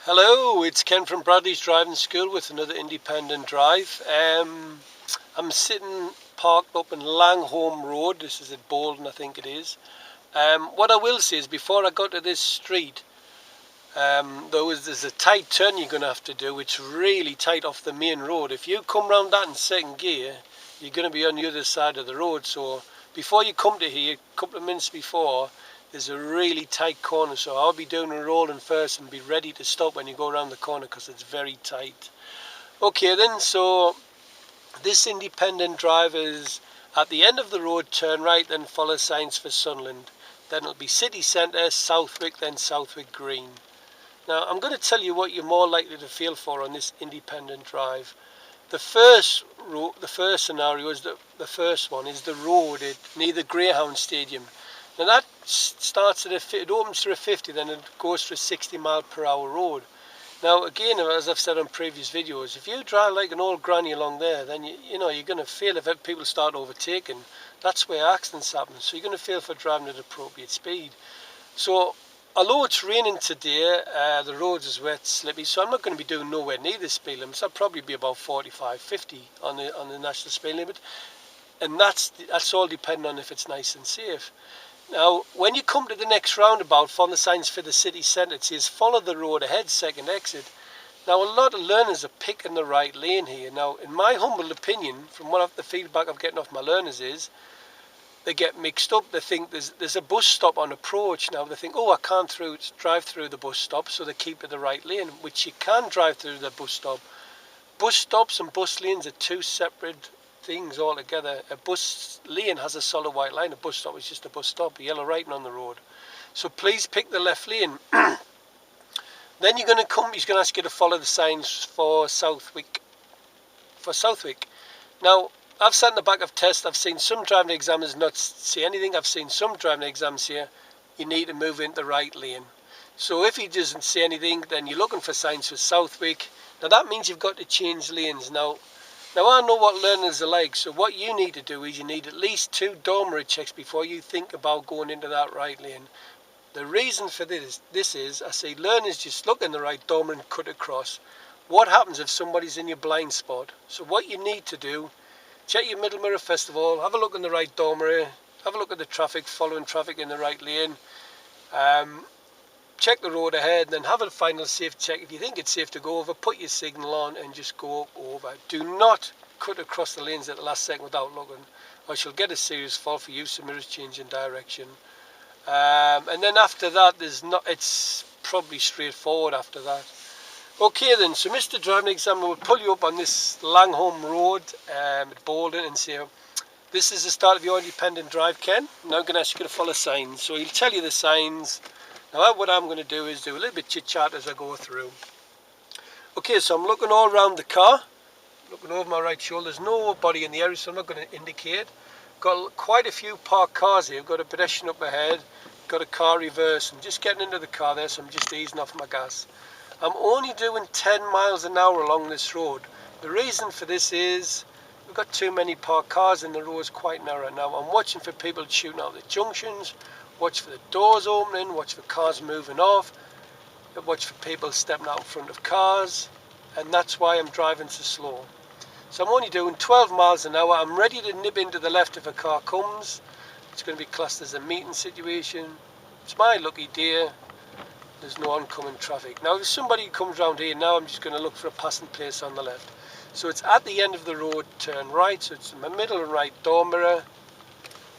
Hello, it's Ken from Bradley's Driving School with another independent drive. I'm sitting parked up in Langholm Road. This is at Bolton, I think it is. What I will say is before I got to this street, there's a tight turn you're going to have to do. It's really tight off the main road. If you come round that in second gear, you're going to be on the other side of the road. So before you come to here, a couple of minutes before, there's a really tight corner. So I'll be doing a rolling first and be ready to stop when you go around the corner because it's very tight. Okay then, so this independent drive is at the end of the road, turn right, then follow signs for Sunland. Then it'll be city centre, Southwick, then Southwick Green. Now, I'm going to tell you what you're more likely to feel for on this independent drive. The first scenario is the first one is the road near the Greyhound Stadium. Now that starts it opens to a 50, then it goes to a 60-mile-per-hour road. Now again, as I've said on previous videos, if you drive like an old granny along there, then you know you're going to feel if people start overtaking. That's where accidents happen. So you're going to feel for driving at appropriate speed. So although it's raining today, the road is wet, slippy, so I'm not going to be doing nowhere near the speed limit. So I'll probably be about 45, 50 on the national speed limit, and that's all depending on if it's nice and safe. Now, when you come to the next roundabout, follow the signs for the city centre. It says follow the road ahead, second exit. Now, a lot of learners are picking the right lane here. Now, in my humble opinion, from the feedback I'm getting off my learners is, they get mixed up. They think there's a bus stop on approach. Now they think, oh, I can't drive through the bus stop, so they keep to the right lane, which you can drive through the bus stop. Bus stops and bus lanes are two separate things altogether. A bus lane has a solid white line. A bus stop is just a bus stop, a yellow writing on the road. So please pick the left lane. Then he's going to ask you to follow the signs for Southwick. Now, I've sat in the back of tests. I've seen some driving examiners not see anything. I've seen some driving exams here. You need to move into the right lane. So if he doesn't see anything, then you're looking for signs for Southwick. Now that means you've got to change lanes. Now I know what learners are like. So what you need to do is you need at least 2 dormer checks before you think about going into that right lane. The reason for this is, I say learners just look in the right dormer and cut across. What happens if somebody's in your blind spot? So what you need to do, check your middle mirror first of all, have a look in the right door mirror, have a look at the traffic, following traffic in the right lane, check the road ahead, and then have a final safe check. If you think it's safe to go over, put your signal on and just go over. Do not cut across the lanes at the last second without looking, or you'll get a serious fault for use of mirrors changing direction. And then after that, it's probably straightforward after that. Okay then, so Mr. Driving Examiner will pull you up on this Langholm Road at Bolton and say, this is the start of your independent drive, Ken. Now I'm going to ask you to follow signs. So he'll tell you the signs. Now what I'm going to do is do a little bit chit chat as I go through. Okay, so I'm looking all around the car, looking over my right shoulder. There's nobody in the area, so I'm not going to indicate. Got quite a few parked cars here. Got a pedestrian up ahead, got a car reverse. I'm just getting into the car there, so I'm just easing off my gas. I'm only doing 10 miles an hour along this road. The reason for this is we've got too many parked cars and the road is quite narrow. Now I'm watching for people shooting out the junctions, watch for the doors opening, watch for cars moving off, watch for people stepping out in front of cars, and that's why I'm driving so slow. So I'm only doing 12 miles an hour. I'm ready to nip into the left if a car comes. It's going to be classed as a meeting situation. It's my lucky day. There's no oncoming traffic. Now if somebody comes round here, now I'm just going to look for a passing place on the left. So it's at the end of the road, turn right, so it's in my middle and right door mirror,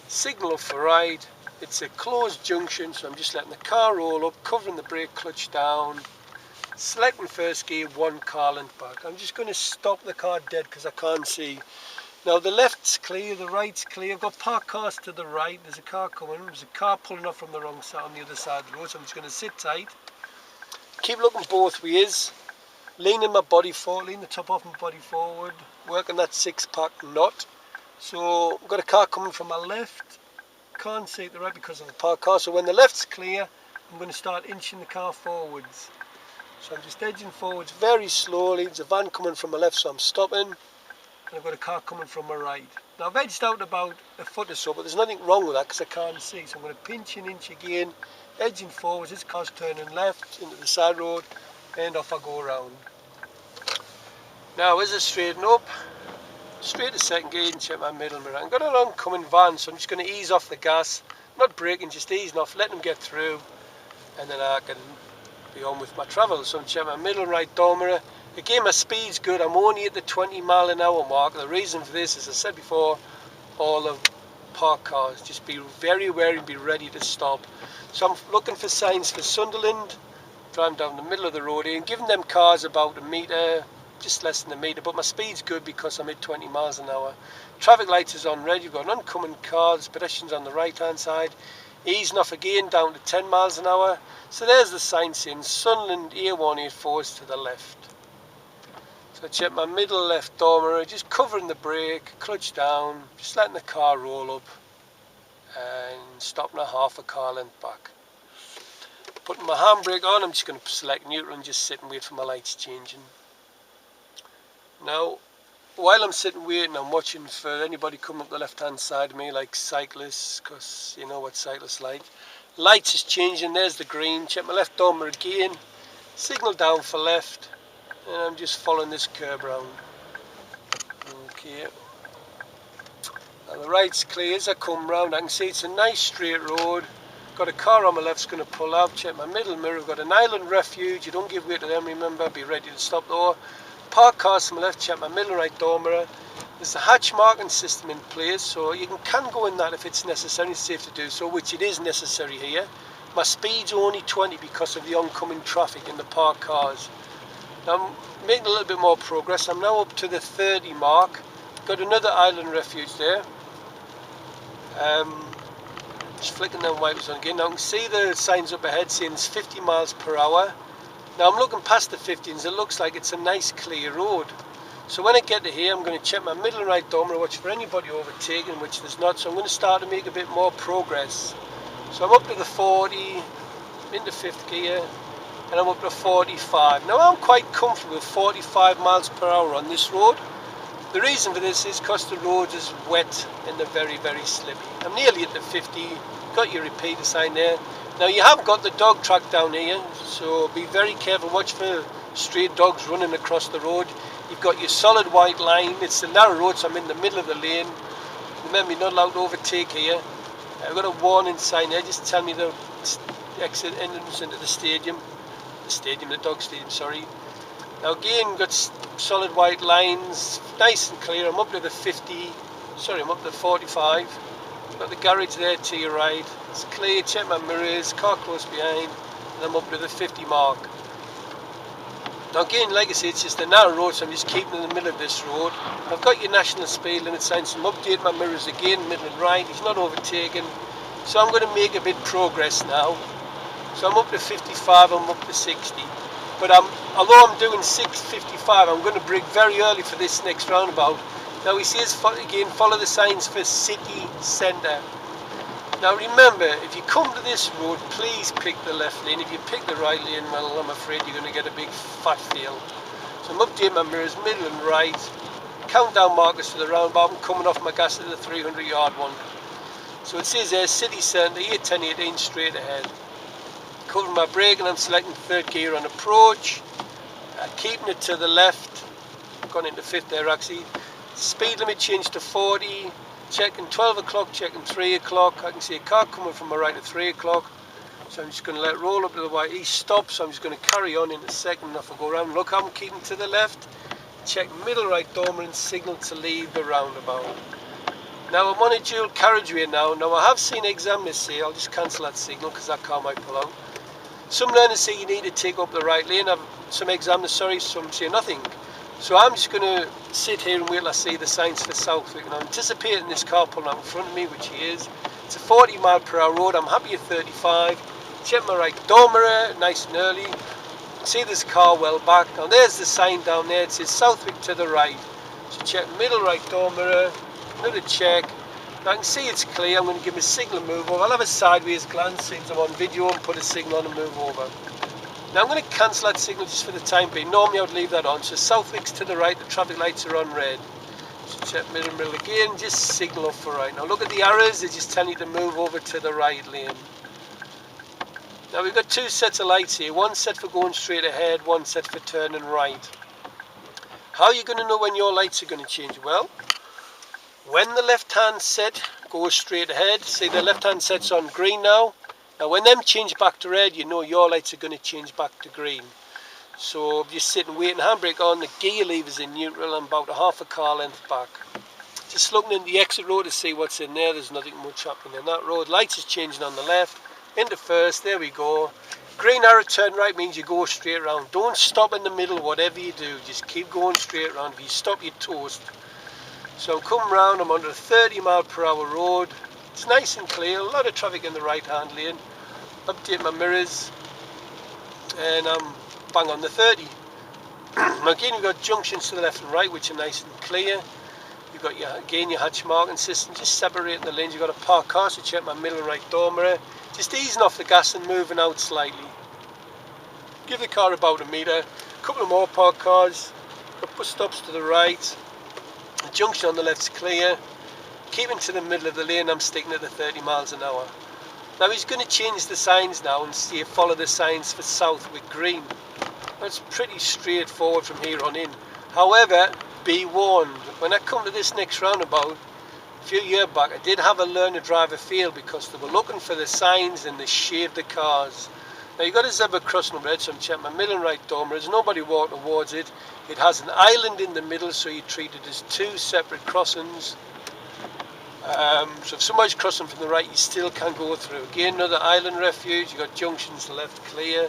signal for right. It's a closed junction, so I'm just letting the car roll up, covering the brake clutch down, selecting first gear, 1 car length back. I'm just going to stop the car dead because I can't see. Now the left's clear, the right's clear. I've got parked cars to the right. There's a car coming. There's a car pulling off from the wrong side on the other side of the road. So I'm just going to sit tight. Keep looking both ways. Leaning my body forward, lean the top off my body forward. Working that 6-pack knot. So I've got a car coming from my left. Can't see it the right because of the parked car. So when the left's clear, I'm going to start inching the car forwards. So I'm just edging forwards very slowly. There's a van coming from my left, so I'm stopping. And I've got a car coming from my right. Now I've edged out about a foot or so, but there's nothing wrong with that because I can't see. So I'm going to pinch and inch again, edging forwards. This car's turning left into the side road. and off I go around. Now as I straighten up, straight to second gear and check my middle mirror. I've got an oncoming van, so I'm just going to ease off the gas, not braking, just easing off, letting them get through, and then I can be on with my travel. So I'm checking my middle and right door mirror. Again, my speed's good. I'm only at the 20 mph mark. The reason for this, as I said before, all of parked cars, just be very wary and be ready to stop. So I'm looking for signs for Sunderland, driving down the middle of the road here, and giving them cars about a metre, just less than a metre, but my speed's good because I'm at 20 mph. Traffic lights is on red. You've got an oncoming car, there's pedestrians on the right hand side, easing off again down to 10 mph. So there's the sign saying Sunderland A184 is to the left. So I check my middle left door mirror, just covering the brake, clutch down, just letting the car roll up and stopping a half a car length back. Putting my handbrake on, I'm just going to select neutral and just sit and wait for my lights changing. Now, while I'm sitting waiting, I'm watching for anybody coming up the left hand side of me, like cyclists, because you know what cyclists like. Lights is changing, there's the green, check my left door mirror again, signal down for left, and I'm just following this curb round. Okay. Now the right's clear. As I come round, I can see it's a nice straight road. Got a car on my left's going to pull out. Check my middle mirror. I've got an island refuge. You don't give way to them, remember. Be ready to stop though. Park cars to my left. Check my middle right door mirror. There's a hatch marking system in place, so you can go in that if it's necessary. It's safe to do so, which it is necessary here. My speed's only 20 because of the oncoming traffic in the parked cars. Now I'm making a little bit more progress. I'm now up to the 30 mark. Got another island refuge there. Just flicking them wipers on again. Now I can see the signs up ahead saying it's 50 mph. Now I'm looking past the 50s. It looks like it's a nice clear road. So when I get to here, I'm going to check my middle and right door mirror, watch for anybody overtaking, which there's not. So I'm going to start to make a bit more progress. So I'm up to the 40, into fifth gear, and I'm up to 45. Now I'm quite comfortable with 45 mph on this road. The reason for this is because the road is wet and they're very, very slippy. I'm nearly at the 50, got your repeater sign there. Now you have got the dog track down here, so be very careful, watch for stray dogs running across the road. You've got your solid white line, it's a narrow road, so I'm in the middle of the lane. Remember, you're not allowed to overtake here. I've got a warning sign there, just tell me the exit entrance into the stadium. The dog stadium, sorry. Now again, got solid white lines, nice and clear. I'm up to the 50, sorry, I'm up to the 45. Got the garage there to your right. It's clear, check my mirrors, car close behind, and I'm up to the 50 mark. Now again, like I say, it's just a narrow road, so I'm just keeping in the middle of this road. I've got your national speed limit sign, so I'm updating my mirrors again, middle and right. He's not overtaken. So I'm going to make a bit progress now. So I'm up to 55, I'm up to 60. But although I'm doing 6:55, I'm going to brake very early for this next roundabout. Now he says, again, follow the signs for city centre. Now remember, if you come to this road, please pick the left lane. If you pick the right lane, well, I'm afraid you're going to get a big fat fail. So I'm updating my mirrors, middle and right. Countdown markers for the roundabout. I'm coming off my gas at the 300-yard one. So it says there, city centre, 810-18 straight ahead. Covering my brake and I'm selecting third gear on approach. Keeping it to the left. Gone into fifth there actually. Speed limit changed to 40. Checking 12 o'clock, checking 3 o'clock. I can see a car coming from my right at 3 o'clock. So I'm just going to let it roll up to the right. He stops, so I'm just going to carry on in a second enough to go around. Look, I'm keeping to the left. Check middle right door mirror and signal to leave the roundabout. Now I'm on a dual carriageway now. Now I have seen examiners say, I'll just cancel that signal because that car might pull out. Some learners say you need to take up the right lane. Some examiners, sorry, some say nothing. So I'm just going to sit here and wait till I see the signs for Southwick. And I'm anticipating this car pulling out in front of me, which he is. It's a 40 mph road. I'm happy at 35. Check my right door mirror, nice and early. See this car well back. Now there's the sign down there. It says Southwick to the right. So check middle right door mirror. Another check. Now I can see it's clear. I'm going to give him a signal and move over. I'll have a sideways glance since I'm on video and put a signal on and move over. Now I'm going to cancel that signal just for the time being. Normally I would leave that on. So Southwick's to the right, the traffic lights are on red. So check middle again, just signal up for right. Now look at the arrows, they just tell you to move over to the right lane. Now we've got two sets of lights here, one set for going straight ahead, one set for turning right. How are you going to know when your lights are going to change? Well, when the left hand set goes straight ahead, say the left hand set's on green now, when them change back to red, you know your lights are going to change back to green. So if you're sitting waiting, handbrake on, the gear lever's in neutral and about a half a car length back. Just looking in the exit road to see what's in there, there's nothing much happening in that road. Lights is changing on the left, into first, there we go. Green arrow turn right means you go straight around. Don't stop in the middle, whatever you do, just keep going straight around. If you stop, you're toast. So I'm coming round, I'm under a 30 mph road. It's nice and clear, a lot of traffic in the right hand lane. Update my mirrors, and I'm bang on the 30. Now again, you've got junctions to the left and right, which are nice and clear. You've got your hatch marking system, just separating the lanes. You've got a parked car, so check my middle and right door mirror. Just easing off the gas and moving out slightly. Give the car about a metre. A couple of more parked cars. Got bus stops to the right. The junction on the left's clear. Keeping to the middle of the lane, I'm sticking at the 30 miles an hour. Now he's going to change the signs now and see, follow the signs for Southwick green. That's pretty straightforward from here on in. However, be warned, when I come to this next roundabout, a few years back, I did have a learner driver fail because they were looking for the signs and they shaved the cars. Now you've got a zebra crossing over red, so I'm checking my middle and right door mirror. There's nobody walking towards it. It has an island in the middle, so you treat it as two separate crossings. So if somebody's crossing from the right, you still can go through. Again, another island refuge. You've got junctions to left clear.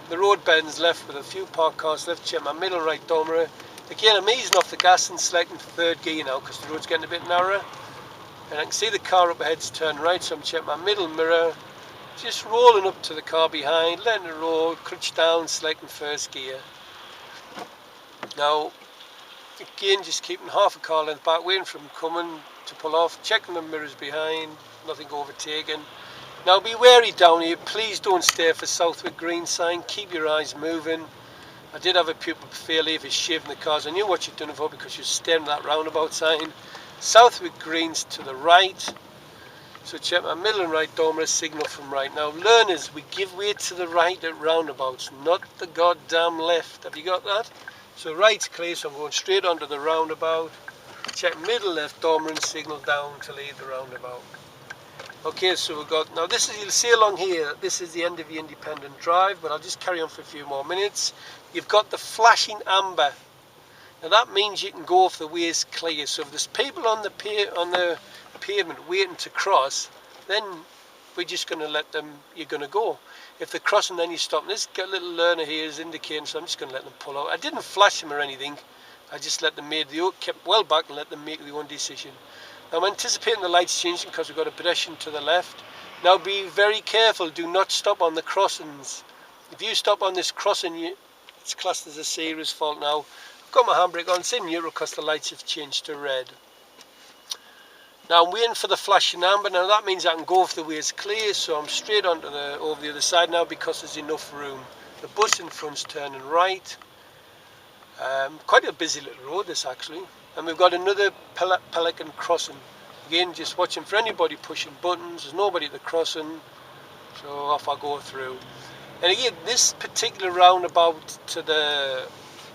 The road bends left with a few parked cars left. Check my middle right door mirror. Again, I'm easing off the gas and selecting third gear now because the road's getting a bit narrower. And I can see the car up ahead's turn right, so I'm checking my middle mirror. Just rolling up to the car behind, letting it roll, crutch down, selecting first gear. Now, again, just keeping half a car length back, waiting for him coming to pull off, checking the mirrors behind, nothing overtaken. Now be wary down here, please don't stare for Southwick green sign, keep your eyes moving. I did have a pupil fail here for shaving the cars. I knew what you'd done it for because you're staring at that roundabout sign. Southwick greens to the right. So check my middle and right door mirror, signal from right. Now learners, we give way to the right at roundabouts, not the goddamn left. Have you got that? So right's clear, so I'm going straight onto the roundabout. Check middle left door mirror and signal down to leave the roundabout. Okay, so we've got, now this is, you'll see along here, this is the end of the independent drive, but I'll just carry on for a few more minutes. You've got the flashing amber. Now that means you can go if the way is clear. So if there's people on the pavement waiting to cross, then we're just going to let them, you're going to go. If they're crossing, then you stop. And this little learner here is indicating, so I'm just going to let them pull out. I didn't flash them or anything. I just let them kept well back and let them make their own decision. Now I'm anticipating the lights changing because we've got a pedestrian to the left. Now be very careful, do not stop on the crossings. If you stop on this crossing, it's classed as a serious fault now. I've got my handbrake on, it's in neutral because the lights have changed to red. Now I'm waiting for the flashing amber. Now that means I can go if the way is clear, so I'm straight onto over the other side now because there's enough room. The bus in front's turning right. Quite a busy little road this actually. And we've got another pelican crossing. Again, just watching for anybody pushing buttons. There's nobody at the crossing, so off I go through. And again, this particular roundabout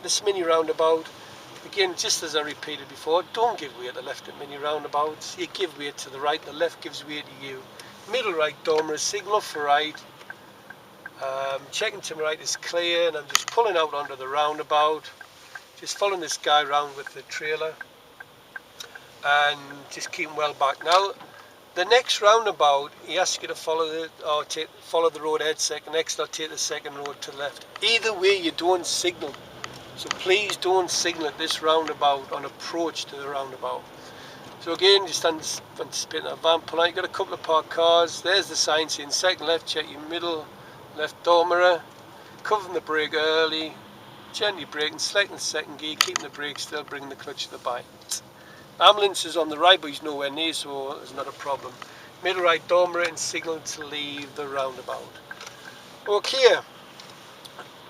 this mini roundabout, again, just as I repeated before, don't give way at the left at mini roundabouts. You give way to the right, the left gives way to you. Middle right door mirror, signal for right. Checking to my right is clear, and I'm just pulling out onto the roundabout. Just following this guy around with the trailer and just keeping well back. Now the next roundabout he asks you to follow the road ahead second, next I'll take the second road to the left. Either way you don't signal, so please don't signal at this roundabout on approach to the roundabout. So again, just anticipating that van pull out. You've got a couple of parked cars. There's the sign saying second left, check your middle left door mirror, covering the brake early, gently braking, selecting the second gear, keeping the brake still, bringing the clutch to the bind. Ambulance is on the right, but he's nowhere near, so there's not a problem. Middle right door mirror and signal to leave the roundabout. Okay,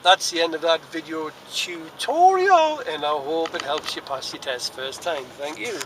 that's the end of that video tutorial, and I hope it helps you pass your test first time. Thank you.